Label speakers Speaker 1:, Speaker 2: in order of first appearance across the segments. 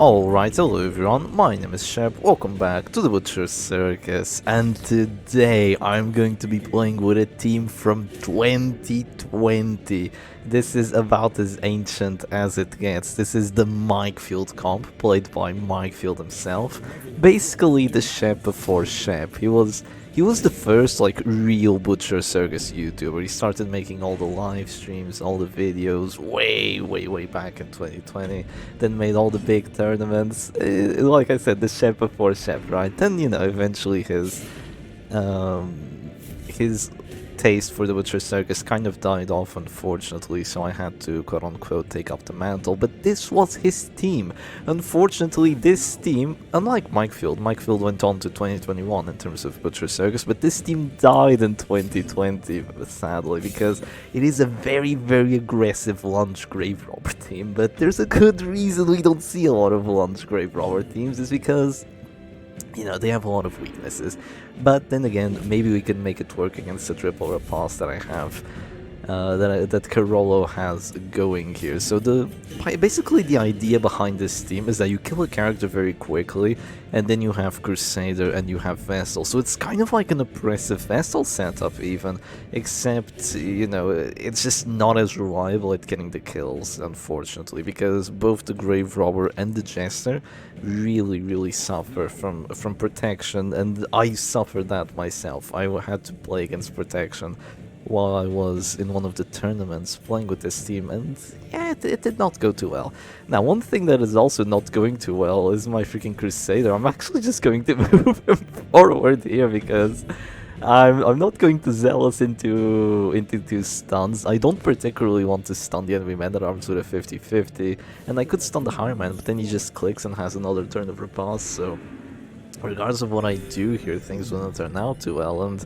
Speaker 1: Alright, hello everyone, my name is Shep, welcome back to the Butcher Circus, and today I'm going to be playing with a team from 2020. This is about as ancient as it gets. This is the Mike Field comp, played by Mike Field himself. Basically the Shep before Shep. He was the first real Butcher Circus YouTuber. He started making all the live streams, all the videos way back in 2020. Then made all the big tournaments. Like I said, the Shep before Shep, right? Then eventually his taste for the Butcher Circus kind of died off, unfortunately, so I had to quote-unquote take up the mantle, but this was his team. Unfortunately, this team, unlike Mike Field went on to 2021 in terms of Butcher Circus, but this team died in 2020, sadly, because it is a very aggressive lunge grave robber team, but there's a good reason we don't see a lot of lunge grave robber teams, is because they have a lot of weaknesses. But then again, maybe we can make it work against the triple repulse that I have, that Karollo has going here. So basically the idea behind this team is that you kill a character very quickly, and then you have Crusader and you have Vessel. So it's kind of like an oppressive Vessel setup even, except, it's just not as reliable at getting the kills, unfortunately, because both the Grave Robber and the Jester really suffer from protection, and I suffered that myself. I had to play against protection while I was in one of the tournaments playing with this team, and yeah, it did not go too well. Now, one thing that is also not going too well is my freaking Crusader. I'm actually just going to move him forward here because I'm not going to Zealous into two stuns. I don't particularly want to stun the enemy man-at-arms with a 50-50, and I could stun the higher man, but then he just clicks and has another turn of repulse, so regardless of what I do here, things will not turn out too well, and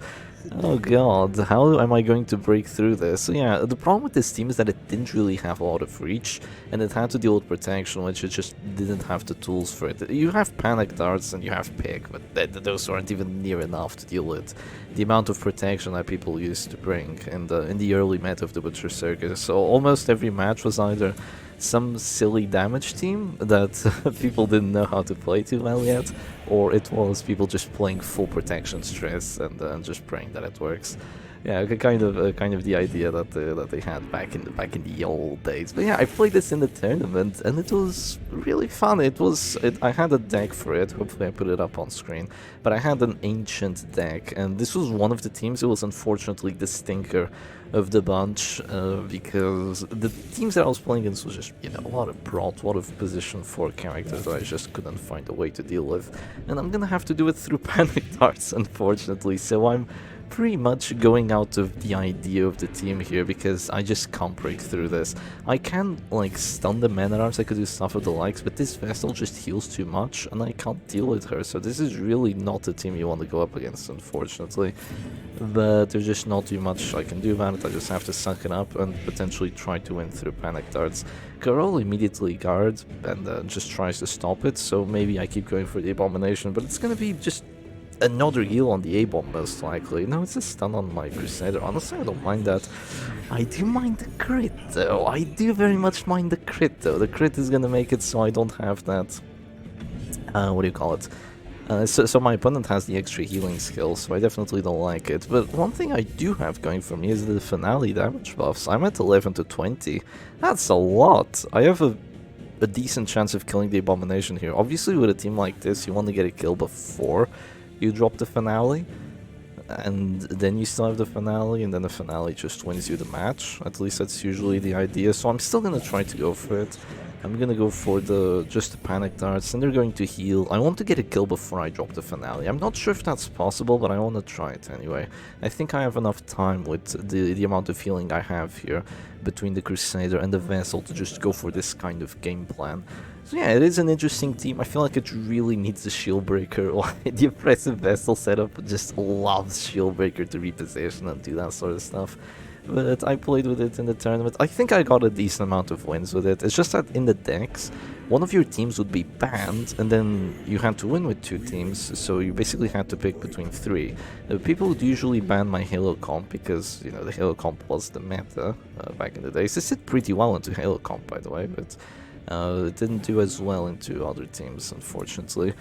Speaker 1: oh god, how am I going to break through this? So yeah, the problem with this team is that it didn't really have a lot of reach, and it had to deal with protection, which it just didn't have the tools for it. You have panic darts and you have pick, but those aren't even near enough to deal with the amount of protection that people used to bring in the early meta of the Butcher Circus. So almost every match was either some silly damage team that people didn't know how to play too well yet, or it was people just playing full protection stress and just praying that it works. Yeah, kind of the idea that they had back in the old days. But yeah, I played this in the tournament and it was really fun. I had a deck for it. Hopefully I put it up on screen. But I had an ancient deck, and this was one of the teams. It was unfortunately the stinker of the bunch, because the teams that I was playing against was just, a lot of prot, a lot of position 4 characters that I just couldn't find a way to deal with. And I'm gonna have to do it through panic darts, unfortunately, so I'm pretty much going out of the idea of the team here because I just can't break through this. I can, stun the man-at-arms, I could do stuff of the likes, but this Vessel just heals too much and I can't deal with her, so this is really not a team you want to go up against, unfortunately. But there's just not too much I can do about it. I just have to suck it up and potentially try to win through panic darts. Karollo immediately guards and just tries to stop it, so maybe I keep going for the Abomination, but it's gonna be just another heal on the A-bomb most likely. No, it's a stun on my Crusader. Honestly, I don't mind that. I do mind the crit though. I do very much mind the crit though. The crit is gonna make it so I don't have that, what do you call it? So my opponent has the extra healing skill, so I definitely don't like it. But one thing I do have going for me is the finale damage buffs. I'm at 11 to 20. That's a lot. I have a decent chance of killing the Abomination here. Obviously with a team like this, you want to get a kill before you drop the finale, and then you still have the finale, and then the finale just wins you the match. At least that's usually the idea, so I'm still gonna try to go for it. I'm gonna go for just the panic darts, and they're going to heal. I want to get a kill before I drop the finale. I'm not sure if that's possible, but I want to try it anyway. I think I have enough time with the amount of healing I have here between the Crusader and the Vessel to just go for this kind of game plan. So yeah, it is an interesting team. I feel like it really needs a shield breaker. The oppressive Vessel setup just loves shield breaker to reposition and do that sort of stuff. But I played with it in the tournament. I think I got a decent amount of wins with it. It's just that in the decks, one of your teams would be banned, and then you had to win with 2 teams, so you basically had to pick between 3. People would usually ban my Halo comp because, the Halo comp was the meta back in the days. This did pretty well into Halo comp, by the way, but It didn't do as well into other teams, unfortunately.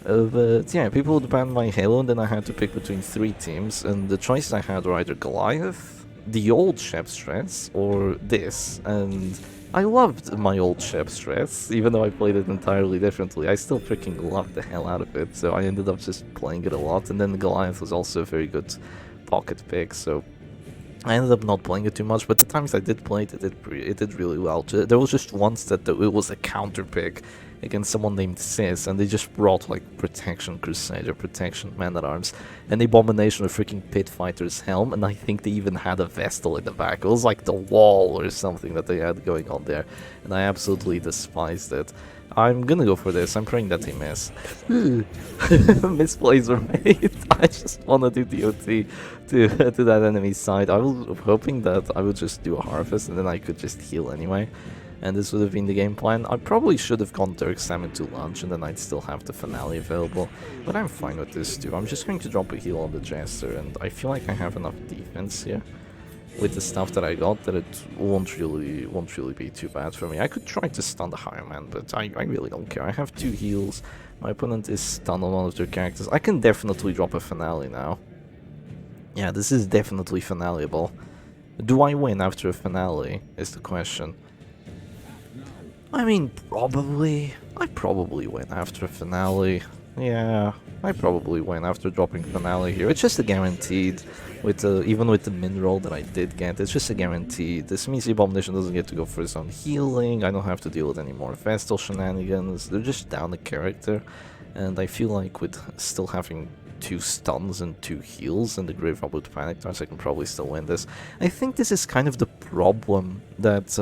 Speaker 1: But yeah, people would ban my Halo, and then I had to pick between 3 teams, and the choices I had were either Goliath, the old Shep Stress, or this, and I loved my old Shep Stress, even though I played it entirely differently. I still freaking loved the hell out of it, so I ended up just playing it a lot, and then the Goliath was also a very good pocket pick, so I ended up not playing it too much, but the times I did play it, it did really well. There was just once that it was a counter pick against someone named Sis, and they just brought like Protection Crusader, Protection Man-at-Arms, and Abomination with freaking Pit Fighter's helm, and I think they even had a Vestal in the back. It was like the wall or something that they had going on there, and I absolutely despised it. I'm gonna go for this. I'm praying that they miss. Misplays were made. I just wanna do DOT to that enemy's side. I was hoping that I would just do a harvest and then I could just heal anyway. And this would have been the game plan. I probably should have gone Dirk Sam into lunch and then I'd still have the finale available. But I'm fine with this too. I'm just going to drop a heal on the Jester, and I feel like I have enough defense here with the stuff that I got that it won't really be too bad for me. I could try to stun the Higher Man, but I really don't care. I have 2 heals. My opponent is stunned on one of their characters. I can definitely drop a finale now. Yeah, this is definitely finaleable. Do I win after a finale, is the question. I mean, probably. I probably win after a finale. Yeah, I probably win after dropping finale here. It's just a guaranteed, even with the min roll that I did get, it's just a guarantee. This means the Abomination doesn't get to go for his own healing, I don't have to deal with any more Vestal shenanigans, they're just down the character, and I feel like with still having 2 stuns and 2 heals and the Grave Robber with Panic Darts, I can probably still win this. I think this is kind of the problem that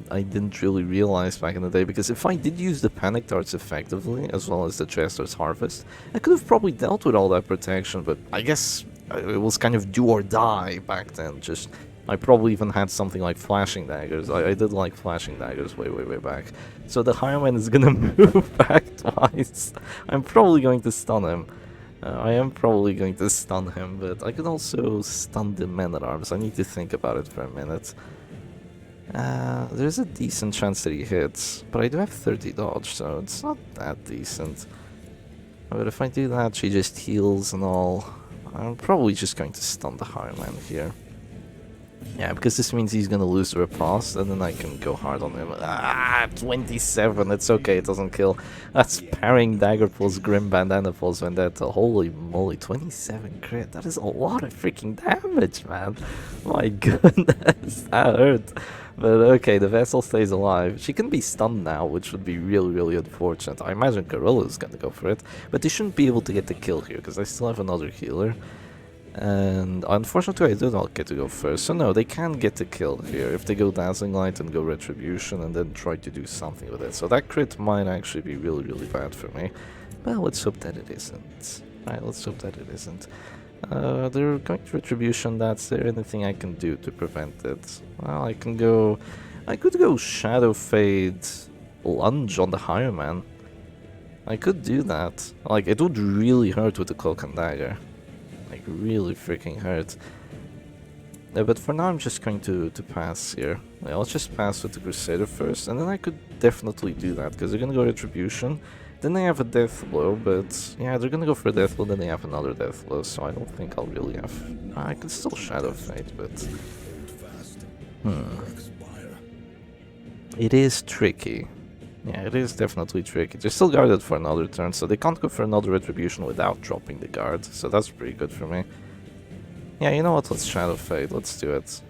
Speaker 1: I didn't really realize back in the day, because if I did use the Panic Darts effectively, as well as the Chester's Harvest, I could have probably dealt with all that protection, but I guess it was kind of do or die back then. Just I probably even had something like Flashing Daggers. I did like Flashing Daggers way back. So the Higher Man is gonna move back twice. I'm probably going to stun him. I am probably going to stun him, but I could also stun the Man-at-Arms. I need to think about it for a minute. There's a decent chance that he hits, but I do have 30 dodge, so it's not that decent. But if I do that, she just heals and all. I'm probably just going to stun the Higher Man here. Yeah, because this means he's gonna lose the riposte, and then I can go hard on him. 27, it's okay, it doesn't kill. That's parrying Dagger plus Grim Bandana plus Vendetta. Holy moly, 27 crit, that is a lot of freaking damage, man. My goodness, that hurt. But okay, the Vessel stays alive. She can be stunned now, which would be really unfortunate. I imagine Karollo is gonna go for it, but they shouldn't be able to get the kill here, because I still have another healer. And unfortunately I do not get to go first, so no, they can get the kill here if they go Dazzling Light and go Retribution and then try to do something with it. So that crit might actually be really bad for me. Well, let's hope that it isn't. Right, let's hope that it isn't. They're going to Retribution. That's there anything I can do to prevent it? Well, I could go Shadow Fade Lunge on the Higher Man. I could do that. Like, it would really hurt with the Cloak and Dagger. Like, really freaking hurt. But for now I'm just going to pass here. Yeah, let's just pass with the Crusader first, and then I could definitely do that, because they're gonna go Retribution. Then they have a Death Blow, but yeah, they're gonna go for a Death Blow, then they have another Death Blow, so I don't think I'll really have... I could still Shadow Fade, but... It is tricky. Yeah, it is definitely tricky. They're still guarded for another turn, so they can't go for another Retribution without dropping the guard, so that's pretty good for me. Yeah, you know what, let's Shadow Fade, let's do it.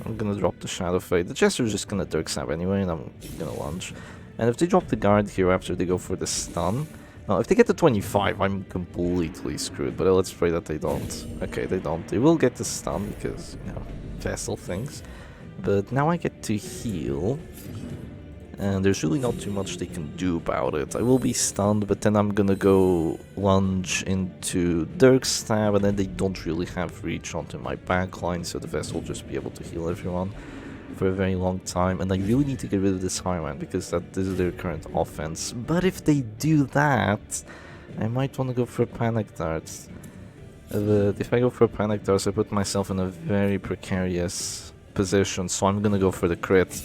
Speaker 1: I'm gonna drop the Shadow Fade. The Jester's just gonna Dirk Stab anyway, and I'm gonna lunge. And if they drop the guard here after they go for the stun... Now, if they get to 25, I'm completely screwed, but let's pray that they don't. Okay, they don't. They will get the stun, because, you know, Vessel things. But now I get to heal. And there's really not too much they can do about it. I will be stunned, but then I'm gonna go lunge into Dirk's Stab, and then they don't really have reach onto my backline, so the Vessel will just be able to heal everyone for a very long time. And I really need to get rid of this High Man, because this is their current offense. But if they do that, I might want to go for a Panic Dart. But if I go for a Panic Dart, I put myself in a very precarious position, so I'm gonna go for the crit.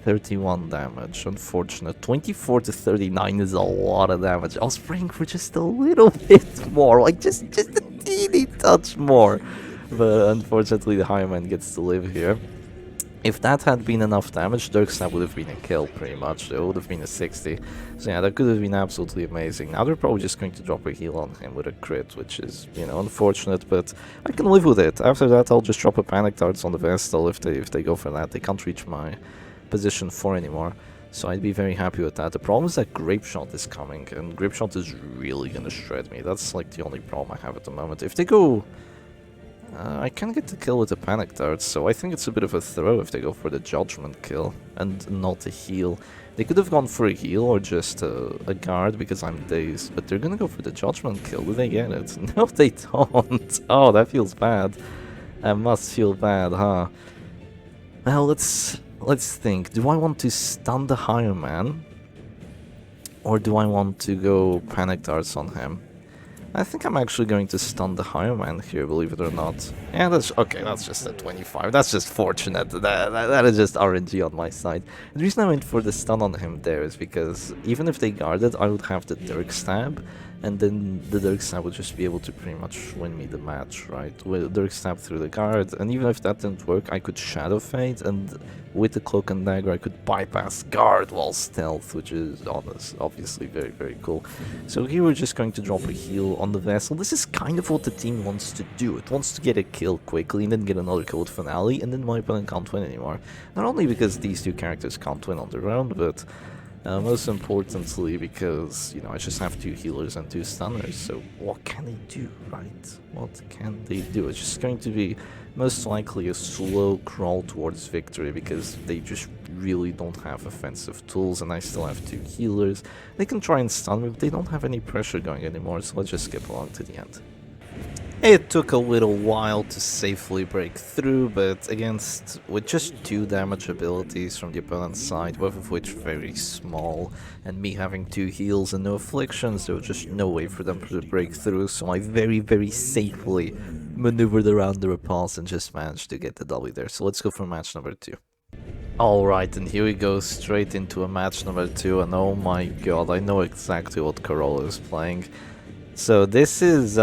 Speaker 1: 31 damage. Unfortunate. 24 to 39 is a lot of damage. I was praying for just a little bit more, like just a teeny touch more. But unfortunately, the Higher Man gets to live here. If that had been enough damage, Dirkstab would have been a kill, pretty much. It would have been a 60. So yeah, that could have been absolutely amazing. Now they're probably just going to drop a heal on him with a crit, which is, you know, unfortunate, but I can live with it. After that, I'll just drop a Panic Darts on the Vestal if they go for that. They can't reach my position 4 anymore, so I'd be very happy with that. The problem is that Grape Shot is coming, and Grape Shot is really gonna shred me. That's like the only problem I have at the moment. If they go... I can get the kill with the Panic Darts, so I think it's a bit of a throw if they go for the Judgment kill and not a heal. They could have gone for a heal or just a guard because I'm dazed, but they're gonna go for the Judgment kill. Do they get it? No, they don't. Oh, that feels bad. That must feel bad, huh? Well, let's think. Do I want to stun the Higher Man? Or do I want to go Panic Darts on him? I think I'm actually going to stun the Higher Man here, believe it or not. Yeah, that's okay, that's just a 25. That's just fortunate. That is just RNG on my side. The reason I went for the stun on him there is because even if they guarded, I would have the Dirk Stab, and then the Dirk Stab would just be able to pretty much win me the match, right? With Dirk Stab through the guard, and even if that didn't work, I could Shadow Fade, and with the Cloak and Dagger I could bypass guard while stealth, which is obviously very, very cool. So here we're just going to drop a heal on the Vessel. This is kind of what the team wants to do. It wants to get a kill quickly and then get another kill with Finale, and then my opponent can't win anymore. Not only because these two characters can't win on their own, but most importantly because, you know, I just have 2 healers and 2 stunners, so what can they do, right? What can they do? It's just going to be most likely a slow crawl towards victory because they just really don't have offensive tools, and I still have 2 healers. They can try and stun me, but they don't have any pressure going anymore, so let's just skip along to the end. It took a little while to safely break through, but with just 2 damage abilities from the opponent's side, both of which very small, and me having 2 heals and no afflictions, there was just no way for them to break through, so I very, very safely maneuvered around the repulse and just managed to get the W there. So let's go for match number 2. Alright, and here we go straight into a match number 2, and oh my god, I know exactly what Karollo is playing. So this is,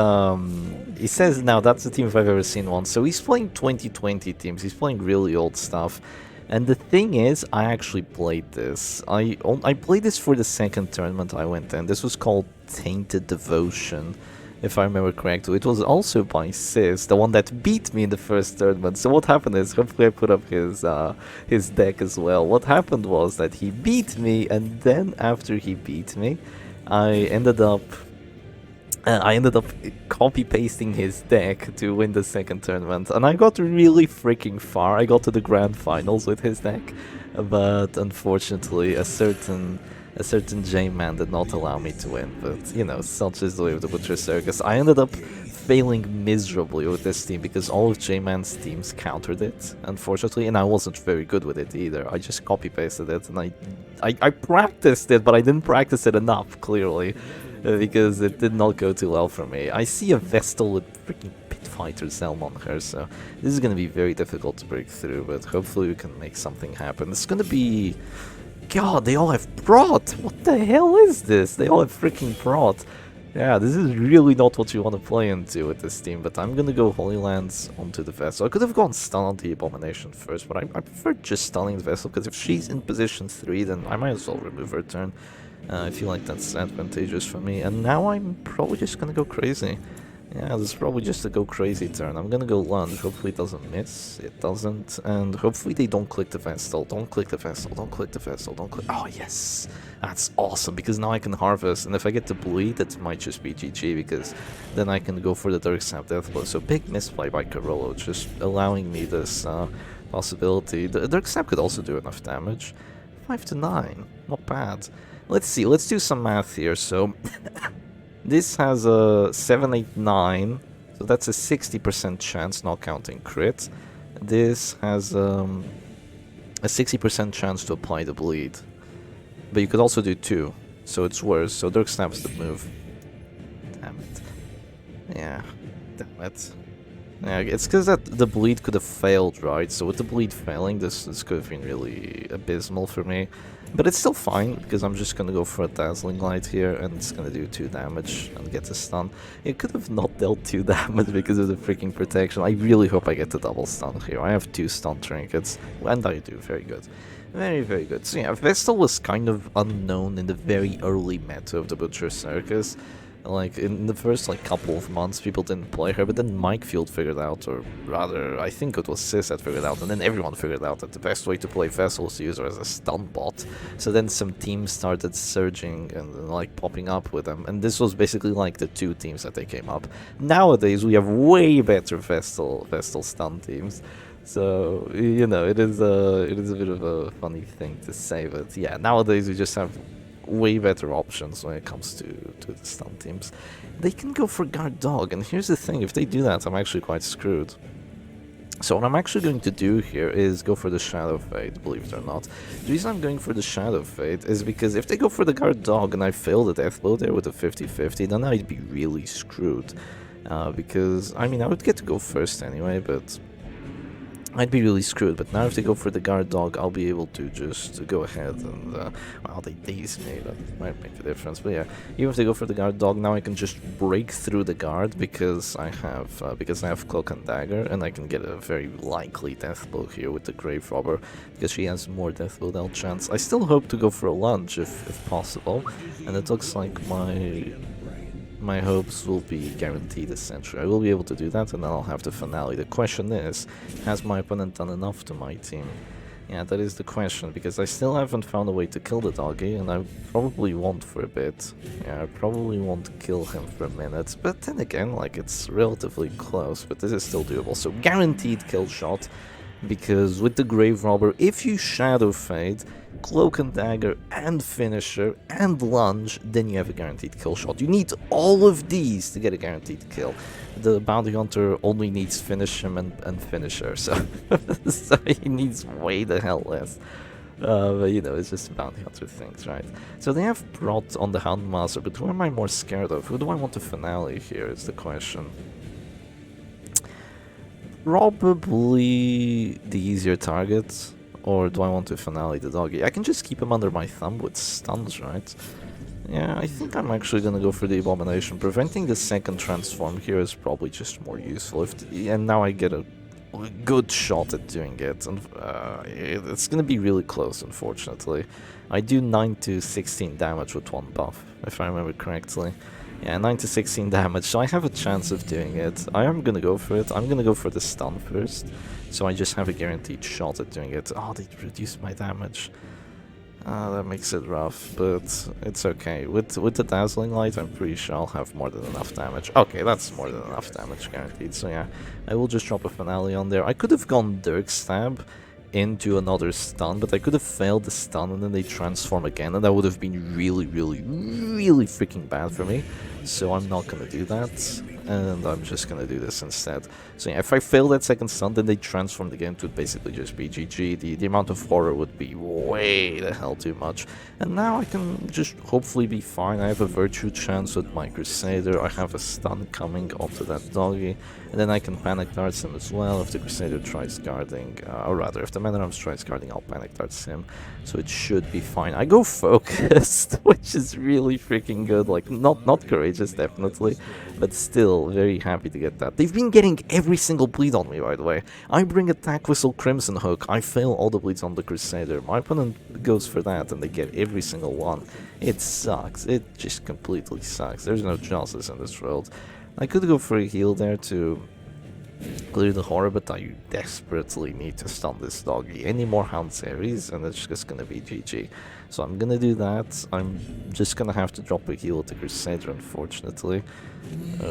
Speaker 1: he says now that's the team if I've ever seen one. So he's playing 2020 teams, he's playing really old stuff. And the thing is, I actually played this. I played this for the second tournament I went in. This was called Tainted Devotion, if I remember correctly. It was also by Sis, the one that beat me in the first tournament. So what happened is, hopefully I put up his deck as well. What happened was that he beat me, and then after he beat me, I ended up copy-pasting his deck to win the second tournament, and I got really freaking far. I got to the grand finals with his deck, but unfortunately a certain J-Man did not allow me to win. But, you know, such is the way of the Butcher Circus. I ended up failing miserably with this team because all of J-Man's teams countered it, unfortunately, and I wasn't very good with it either. I just copy-pasted it, and I practiced it, but I didn't practice it enough, clearly. Because it did not go too well for me. I see a Vestal with freaking Pit Fighter's Helm on her, so this is going to be very difficult to break through, but hopefully we can make something happen. It's going to be... God, they all have Prot! What the hell is this? They all have freaking Prot. Yeah, this is really not what you want to play into with this team, but I'm going to go Holy Lands onto the Vessel. I could have gone stun on the Abomination first, but I prefer just stunning the Vessel, because if she's in position 3, then I might as well remove her turn. I feel like that's advantageous for me, and now I'm probably just gonna go crazy. Yeah, this is probably just a go crazy turn. I'm gonna go lunge, hopefully it doesn't miss, it doesn't, and hopefully they don't click the Vestal, don't click the Vestal, don't click the Vestal, don't click... Oh yes! That's awesome, because now I can harvest, and if I get to bleed, it might just be GG, because then I can go for the Dirk Stab Deathblow. So big misplay by Karollo, just allowing me this possibility. The Dirk Stab could also do enough damage. 5 to 9, not bad. Let's see, let's do some math here. So this has a 7, 8, 9, so that's a 60% chance, not counting crit. This has a 60% chance to apply the bleed, but you could also do 2, so it's worse. So Dirk Snap's the move. Damn it. Yeah, damn it. Yeah, it's because that the bleed could have failed, right? So with the bleed failing, this could have been really abysmal for me. But it's still fine, because I'm just gonna go for a Dazzling Light here, and it's gonna do 2 damage and get a stun. It could have not dealt 2 damage because of the freaking protection. I really hope I get the double stun here. I have 2 stun trinkets, and I do. Very good. Very, very good. So yeah, Vestal was kind of unknown in the very early meta of the Butcher Circus. Like, in the first, like, couple of months, people didn't play her, but then Mike Field figured out, or rather, I think it was Sis that figured out, and then everyone figured out that the best way to play Vessel is to use her as a stun bot. So then some teams started surging and, like, popping up with them, and this was basically, like, the 2 teams that they came up. Nowadays, we have way better Vestal stun teams. So, you know, it is a bit of a funny thing to say, but yeah, nowadays we just have way better options when it comes to the stun teams. They can go for Guard Dog, and here's the thing, if they do that, I'm actually quite screwed. So what I'm actually going to do here is go for the Shadow Fade, believe it or not. The reason I'm going for the Shadow Fade is because if they go for the Guard Dog and I fail the Death Blow there with a 50-50, then I'd be really screwed. Because, I mean, I would get to go first anyway, but I'd be really screwed. But now if they go for the Guard Dog, I'll be able to just go ahead and, well, they daze me, that might make a difference. But yeah, even if they go for the Guard Dog, now I can just break through the guard because I have Cloak and Dagger, and I can get a very likely Death Blow here with the Grave Robber, because she has more Death Blow dealt chance. I still hope to go for a lunge if possible, and it looks like my hopes will be guaranteed essentially. I will be able to do that, and then I'll have the finale. The question is, has my opponent done enough to my team? Yeah, that is the question, because I still haven't found a way to kill the doggy, and I probably won't for a bit. Yeah, I probably won't kill him for a minute, but then again, like, it's relatively close, but this is still doable. So guaranteed kill shot, because with the Grave Robber, if you Shadow Fade, Cloak and Dagger, and Finisher, and Lunge, then you have a guaranteed kill shot. You need all of these to get a guaranteed kill. The Bounty Hunter only needs Finish him and Finisher, so, so he needs way the hell less. But you know, it's just Bounty Hunter things, right? So they have brought on the Houndmaster, but who am I more scared of? Who do I want to finale here is the question. Probably the easier targets. Or do I want to finale the doggy? I can just keep him under my thumb with stuns, right? Yeah, I think I'm actually gonna go for the Abomination. Preventing the second transform here is probably just more useful. And now I get a good shot at doing it. And it's gonna be really close, unfortunately. I do 9 to 16 damage with 1 buff, if I remember correctly. Yeah, 9 to 16 damage, so I have a chance of doing it. I am gonna go for it. I'm gonna go for the stun first, so I just have a guaranteed shot at doing it. Oh, they reduced my damage. That makes it rough, but it's okay. With the Dazzling Light, I'm pretty sure I'll have more than enough damage. Okay, that's more than enough damage guaranteed, so yeah. I will just drop a finale on there. I could have gone Dirk Stab into another stun, but I could have failed the stun and then they transform again, and that would have been really, really, really freaking bad for me. So I'm not gonna do that, and I'm just gonna do this instead. So yeah, if I fail that second stun, then they transformed again, it would basically just be GG. The amount of horror would be way the hell too much. And now I can just hopefully be fine. I have a Virtue chance with my Crusader, I have a stun coming onto that doggy, and then I can Panic Darts him as well if the Crusader tries guarding, or rather, if the Man at Arms tries guarding, I'll Panic Darts him. So it should be fine. I go Focused, which is really freaking good. Like, not courageous, definitely, but still very happy to get that. They've been getting every single bleed on me, by the way. I bring Attack Whistle, Crimson Hook, I fail all the bleeds on the Crusader. My opponent goes for that, and they get every single one. It sucks. It just completely sucks. There's no justice in this world. I could go for a heal there to clear the horror, but I desperately need to stun this doggy. Any more Hound series, and it's just gonna be GG. So I'm gonna do that. I'm just gonna have to drop a heal at the Crusader, unfortunately.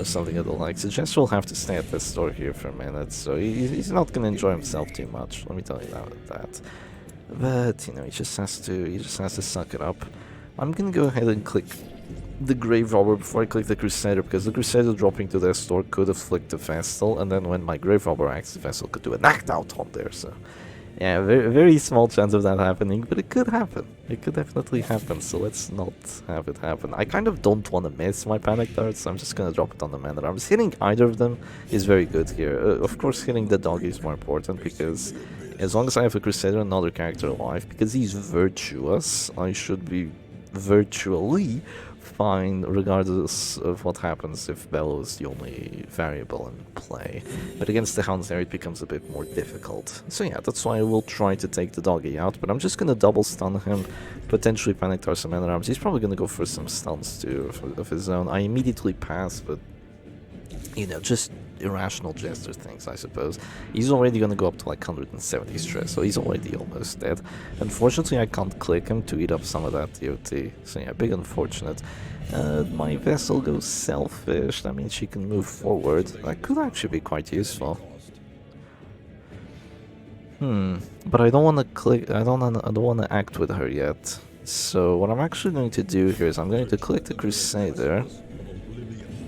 Speaker 1: Something of the like. So Jester will have to stay at this store here for a minute, so he's not gonna enjoy himself too much, let me tell you that. But, you know, he just has to suck it up. I'm gonna go ahead and click the Grave Robber before I click the Crusader, because the Crusader dropping to their store could have flicked the Vestal, and then when my Grave Robber acts, the Vestal could do a knocked out on there, so Yeah, very, very small chance of that happening, but it could happen. It could definitely happen, so let's not have it happen. I kind of don't want to miss my panic darts, so I'm just gonna drop it on the man at arms. Hitting either of them is very good here. Of course, hitting the doggy is more important, because as long as I have a Crusader and another character alive, because he's virtuous, I should be virtually fine regardless of what happens if Bellow is the only variable in play. But against the Hounds there it becomes a bit more difficult. So yeah, that's why I will try to take the doggy out, but I'm just gonna double stun him, potentially panic tar some man-at-arms. He's probably gonna go for some stuns too of his own. I immediately pass, but you know, just irrational gesture things, I suppose. He's already gonna go up to like 170 stress, so he's already almost dead. Unfortunately, I can't click him to eat up some of that DOT, so yeah, big unfortunate. My vessel goes selfish, that means she can move forward. That could actually be quite useful. But I don't want to click, I don't want to act with her yet. So what I'm actually going to do here is I'm going to click the Crusader.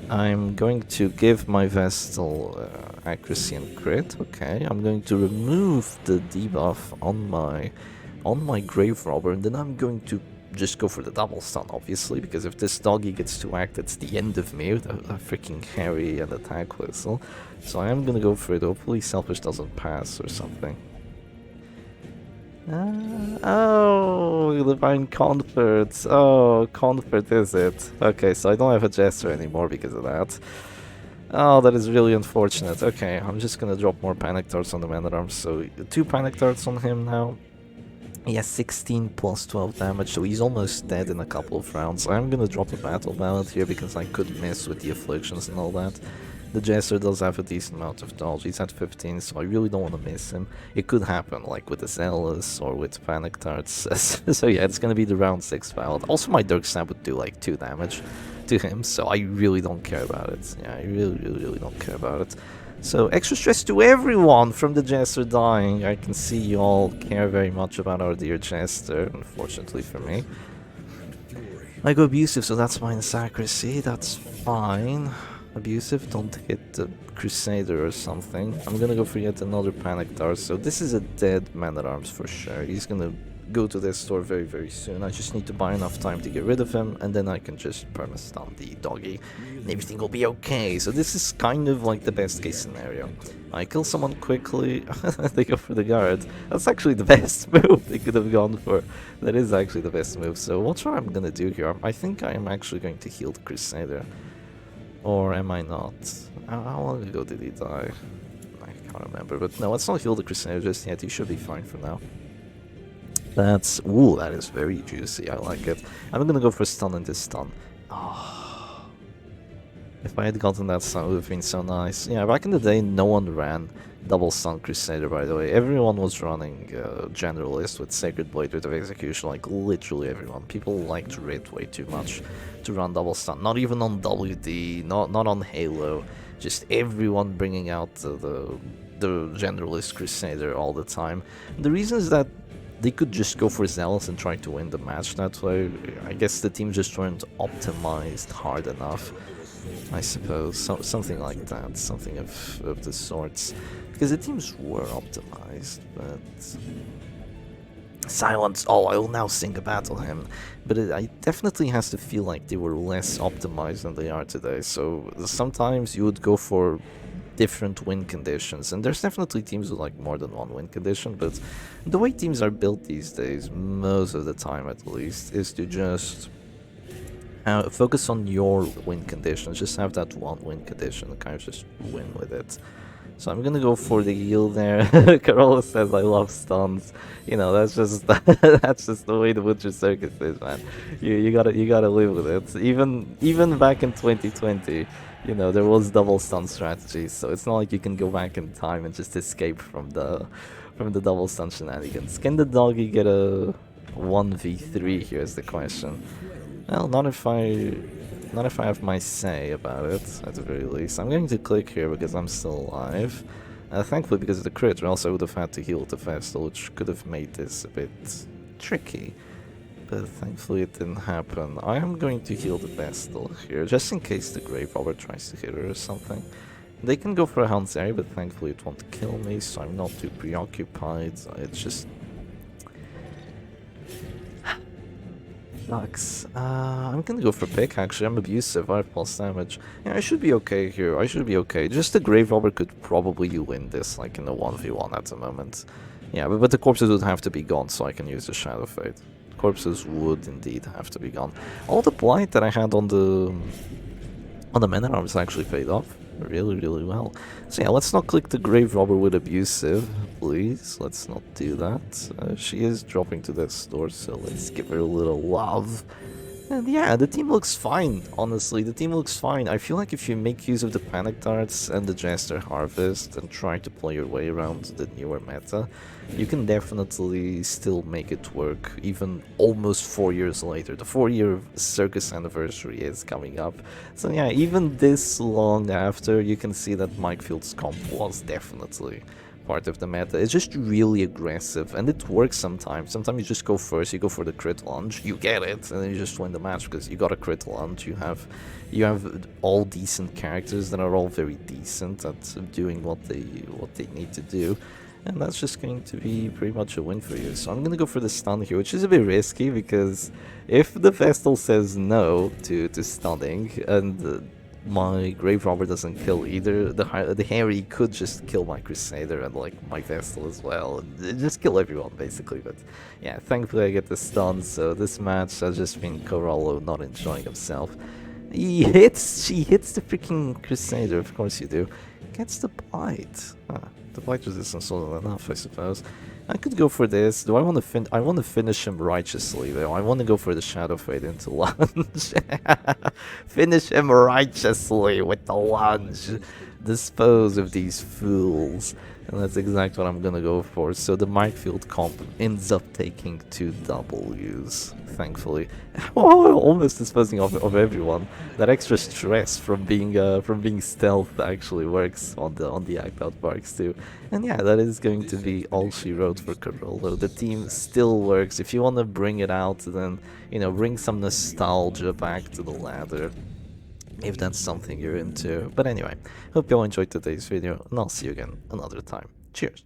Speaker 1: I'm going to give my Vestal accuracy and crit. Okay, I'm going to remove the debuff on my Grave Robber, and then I'm going to just go for the double stun, obviously, because if this doggy gets to act, it's the end of me with a freaking carry and attack whistle. So I am gonna go for it. Hopefully Selfish doesn't pass or something. Oh, Divine Comfort. Oh, Comfort is it? Okay, so I don't have a Jester anymore because of that. Oh, that is really unfortunate. Okay, I'm just gonna drop more Panic Darts on the Man-at-Arms. So 2 Panic Darts on him now. He has 16 plus 12 damage, so he's almost dead in a couple of rounds. I'm gonna drop a Battle Ballad here because I could miss with the Afflictions and all that. The Jester does have a decent amount of dodge, he's at 15, so I really don't want to miss him. It could happen, like with the Zealous or with Panic Darts. So yeah, it's gonna be the round 6 Ballad. Also my Dirk Stab would do like 2 damage to him, so I really don't care about it. Yeah, I really don't care about it. So extra stress to everyone from the Jester dying. I can see you all care very much about our dear Jester, unfortunately for me. I go abusive, so that's minus accuracy, that's fine. Abusive, don't hit the Crusader or something. I'm gonna go for yet another Panic Dart, so this is a dead Man-at-Arms for sure. He's gonna go to this store very soon. I just need to buy enough time to get rid of him, and then I can just perma-stun the doggy, and everything will be okay. So this is kind of like the best case scenario. I kill someone quickly, they go for the guard. That's actually the best move they could have gone for. That is actually the best move. So what I'm gonna do here, I think I am actually going to heal the Crusader. Or am I not? How long ago did he die? I can't remember, but no, let's not heal the Crusader just yet, he should be fine for now. That's... ooh, that is very juicy, I like it. I'm gonna go for stun and this stun. Oh. If I had gotten that stun, it would have been so nice. Yeah, back in the day, no one ran double stun Crusader, by the way. Everyone was running Generalist with Sacred Blade with Execution, like literally everyone. People liked Rit way too much to run double stun. Not even on WD, not on Halo. Just everyone bringing out the Generalist Crusader all the time. The reason is that they could just go for Zealous and try to win the match that way. I guess the team just weren't optimized hard enough, I suppose. Something like that, something of the sorts. Because the teams were optimized, but... Silence! Oh, I will now sing a battle hymn. But it definitely has to feel like they were less optimized than they are today. So sometimes you would go for different win conditions, and there's definitely teams with like more than one win condition, but the way teams are built these days, most of the time at least, is to just focus on your win conditions, just have that one win condition and kind of just win with it. So I'm gonna go for the heal there. Karollo says I love stuns. You know, that's just that's just the way the Butcher Circus is, man. You gotta live with it. Even back in 2020, you know, there was double stun strategies, so it's not like you can go back in time and just escape from the double stun shenanigans. Can the doggy get a 1v3 here is the question. Well, not if I have my say about it, at the very least. I'm going to click here because I'm still alive. Thankfully, because of the crit, or else I would have had to heal the Vestal, which could have made this a bit tricky. But thankfully it didn't happen. I am going to heal the Vestal here, just in case the Grave Robber tries to hit her or something. They can go for a Hansari, but thankfully it won't kill me, so I'm not too preoccupied. It's just sucks. I'm gonna go for pick, actually. I'm abusive, 5 plus damage. Yeah, I should be okay here. I should be okay. Just the Grave Robber could probably win this, like in a 1v1 at the moment. Yeah, but the corpses would have to be gone so I can use the Shadow Fade. Corpses would indeed have to be gone. All the blight that I had on the mana arms actually paid off really well. So yeah, let's not click the Grave Robber with abusive, please. Let's not do that. She is dropping to this store, so let's give her a little love. And yeah, the team looks fine, honestly. The team looks fine. I feel like if you make use of the Panic Darts and the Jester Harvest and try to play your way around the newer meta, you can definitely still make it work, even almost 4 years later. The 4-year Circus anniversary is coming up. So yeah, even this long after, you can see that Mike Field's comp was definitely part of the meta. It's just really aggressive, and it works sometimes. Sometimes you just go first, you go for the crit lunge, you get it, and then you just win the match because you got a crit lunge. You have all decent characters that are all very decent at doing what they need to do, and that's just going to be pretty much a win for you. So I'm gonna go for the stun here, which is a bit risky because if the Vestal says no to stunning and my Grave Robber doesn't kill either, the Harry could just kill my Crusader and like my Vestal as well, and just kill everyone basically. But yeah, thankfully I get the stun, so this match has just been Karollo not enjoying himself. She hits the freaking Crusader, of course you do. Gets the Blight. The Blight resistance wasn't enough, I suppose. I could go for this. Do I want to I want to finish him righteously though. I want to go for the Shadow Fade into lunge. Finish him righteously with the lunge. Dispose of these fools. And that's exactly what I'm gonna go for. So the Minefield comp ends up taking 2 Ws, thankfully. Oh, almost disposing of everyone. That extra stress from being stealth actually works on the act out barks too. And yeah, that is going to be all she wrote for Karollo. The team still works. If you want to bring it out, then bring some nostalgia back to the ladder, if that's something you're into. But anyway, hope you all enjoyed today's video, and I'll see you again another time. Cheers!